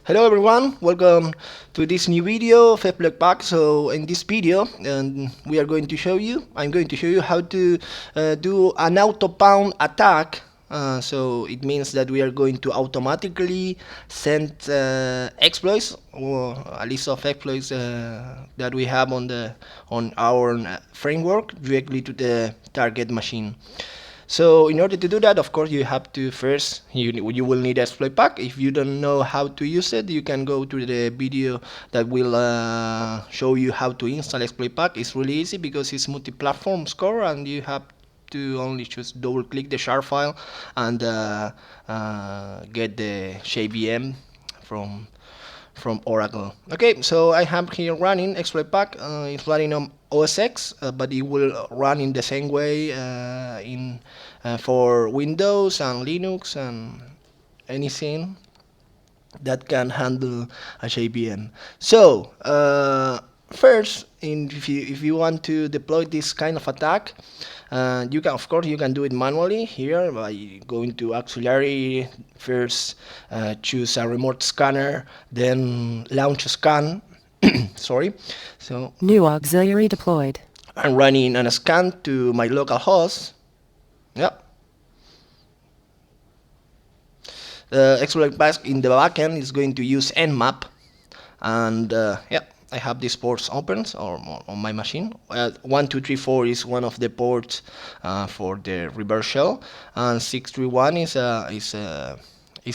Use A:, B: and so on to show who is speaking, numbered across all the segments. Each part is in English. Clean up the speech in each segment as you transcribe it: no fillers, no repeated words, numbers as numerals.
A: Hello everyone, welcome to this new video of Fblog Pack. So in this video, I'm going to show you how to do an AutoPwn attack. So it means that we are going to automatically send exploits or a list of exploits that we have on our framework directly to the target machine. So in order to do that, of course, you have to first, you will need exploit pack. If you don't know how to use it, you can go to the video that will show you how to install exploit pack. It's really easy because it's multi-platform score and you have to only just double click the shard file and get the JVM from Oracle. Okay, so I have here running exploit pack. It's running on OS X, but it will run in the same way in for Windows and Linux and anything that can handle a JVM. So first, if you want to deploy this kind of attack, you can, of course, you can do it manually here by going to auxiliary. First, choose a remote scanner, then launch a scan. Sorry. So
B: New auxiliary deployed.
A: I'm running a scan to my local host. Yeah. The exploit pack in the backend is going to use nmap, and yeah, I have these ports open on my machine. 1234 is one of the ports for the reverse shell, and 631 is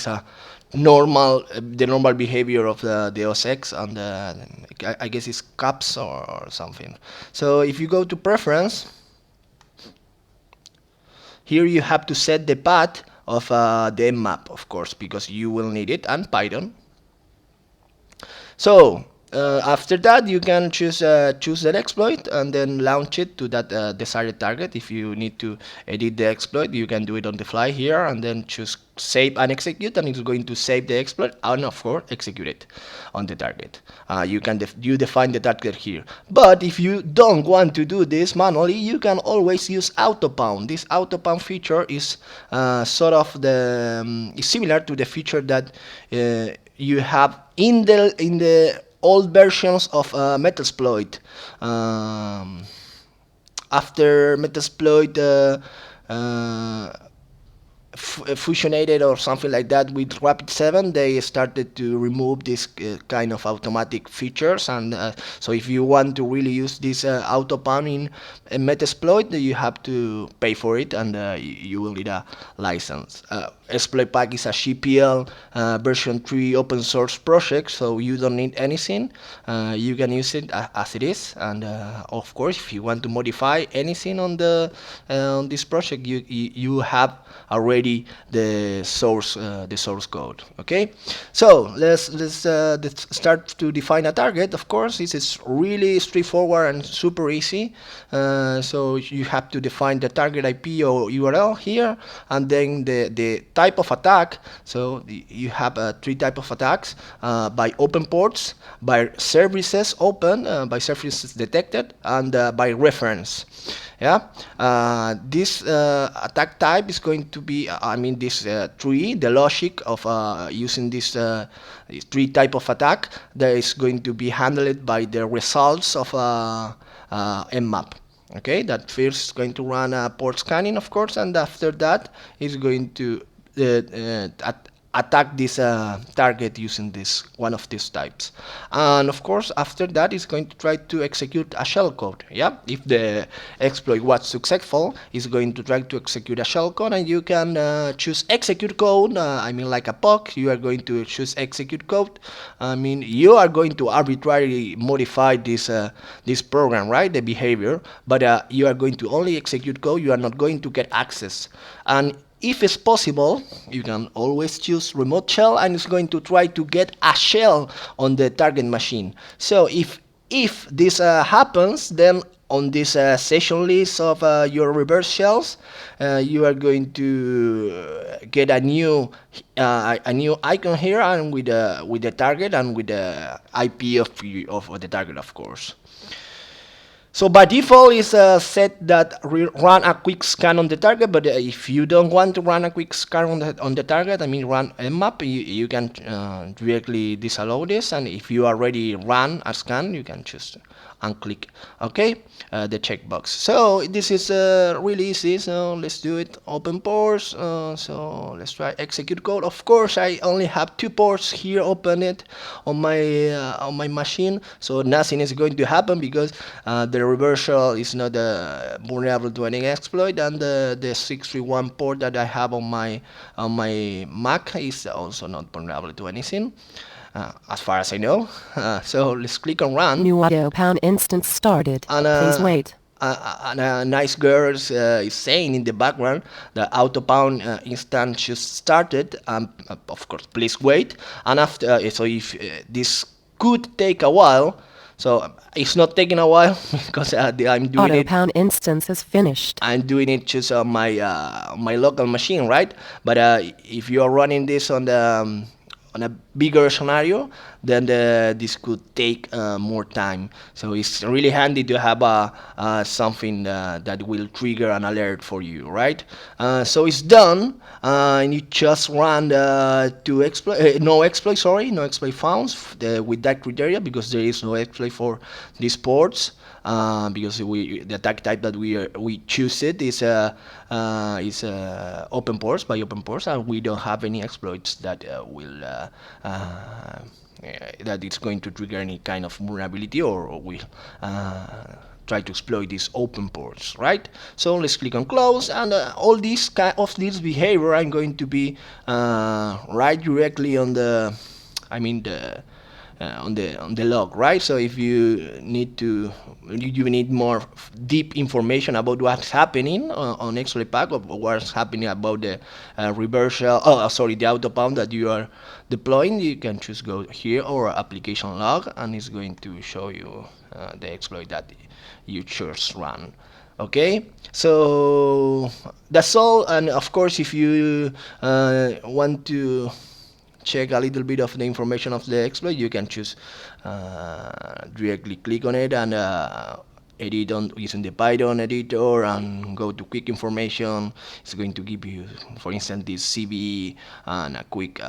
A: a normal the normal behavior of the OS X, and I guess it's caps or something. So if you go to preference, here you have to set the path of the map, of course, because you will need it, and Python. So after that, you can choose that exploit and then launch it to that desired target. If you need to edit the exploit, you can do it on the fly here, and then choose save and execute, and it's going to save the exploit and of course execute it on the target. You define the target here. But if you don't want to do this manually, you can always use AutoPwn. This AutoPwn feature is sort of is similar to the feature that you have in the old versions of Metasploit. After Metasploit fusionated or something like that with Rapid 7, they started to remove this kind of automatic features, and so if you want to really use this AutoPwn in Metasploit, you have to pay for it, and you will need a license. Exploit Pack is a GPL version 3 open source project, so you don't need anything. You can use it as it is, and of course, if you want to modify anything on on this project, you have already the source code. Okay, so let's start to define a target. Of course, this is really straightforward and super easy. So you have to define the target IP or URL here, and then the type of attack. So you have three type of attacks: by open ports, by services open, by services detected, and by reference. Yeah, this attack type is going to be, this tree, the logic of using this three type of attack that is going to be handled by the results of mmap. Okay, that first is going to run a port scanning, of course, and after that is going to attack this target using this one of these types, and of course after that is going to try to execute a shellcode. Yeah, if the exploit was successful, it's going to try to execute a shellcode, and you can choose execute code. Like a POC, you are going to choose execute code. You are going to arbitrarily modify this program, right, the behavior, but you are going to only execute code. You are not going to get access, and if it's possible, you can always choose remote shell, and it's going to try to get a shell on the target machine. So if this happens, then on this session list of your reverse shells, you are going to get a new icon here, and with the target and with the IP of the target, of course. So by default is set that run a quick scan on the target, but if you don't want to run a quick scan on the target, I mean run mmap, you can directly disallow this, and if you already run a scan, you can just unclick the checkbox. So this is really easy, so let's do it. Open ports, so let's try execute code. Of course I only have 2 ports here, open it on my machine, so nothing is going to happen because the reversal is not vulnerable to any exploit, and the 631 port that I have on my Mac is also not vulnerable to anything. As far as I know. So let's click on run.
B: New AutoPwn instance started. Please wait.
A: And a nice girl is saying in the background the AutoPwn instance just started. Of course, please wait. And after, so if this could take a while, so it's not taking a while because I'm doing it.
B: AutoPwn instance is finished.
A: I'm doing it just on my local machine, right? But if you are running this on the on a bigger scenario, then this could take more time. So it's really handy to have something that will trigger an alert for you, right? So it's done, and you just run to exploit, no exploit found with that criteria, because there is no exploit for these ports. Because the attack type that we choose it is open ports, by open ports, and we don't have any exploits that will that it's going to trigger any kind of vulnerability or will try to exploit these open ports, right? So let's click on close, and all this kind of this behavior I'm going to be right directly on the, I mean on the log, right? So if you need more deep information about what's happening on exploit pack, or what's happening about the reversal, the AutoPwn that you are deploying, you can just go here or application log, and it's going to show you the exploit that you just run. Okay, so that's all. And of course, if you want to check a little bit of the information of the exploit, you can choose directly click on it and edit on using the Python editor and go to quick information. It's going to give you, for instance, this CVE and a quick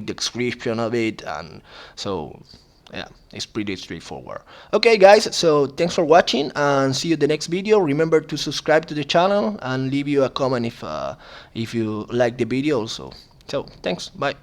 A: description of it, and so yeah, it's pretty straightforward. Okay guys, so thanks for watching, and see you in the next video. Remember to subscribe to the channel and leave you a comment if you like the video also. So thanks, bye.